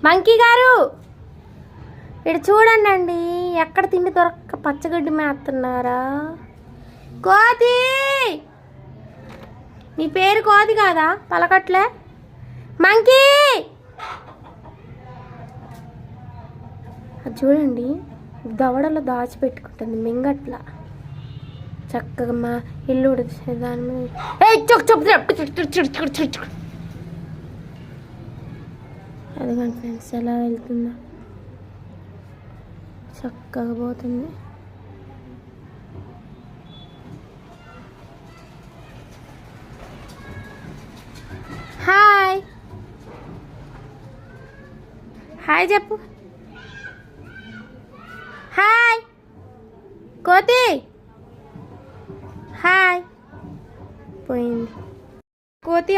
Monkey గారు ఇక్కడ చూడండి, ఎక్కడ తిండి దొరక్క పచ్చగడ్డి మేస్తున్నారా? కోతి, నీ పేరు కోతి కాదా? పలకట్లే. మంకీ, అది చూడండి దవడలో దాచిపెట్టుకుంటుంది మింగట్ల. చక్కగా మా ఇల్లు ఉడిచే దాని మీద అదిగోండి ఫ్రెండ్స్ ఎలా వెళ్తుందో, చక్కగా పోతుంది. హాయ్ హాయ్ చెప్పు. హాయ్ కోతి, హాయ్. పోయింది కోతి.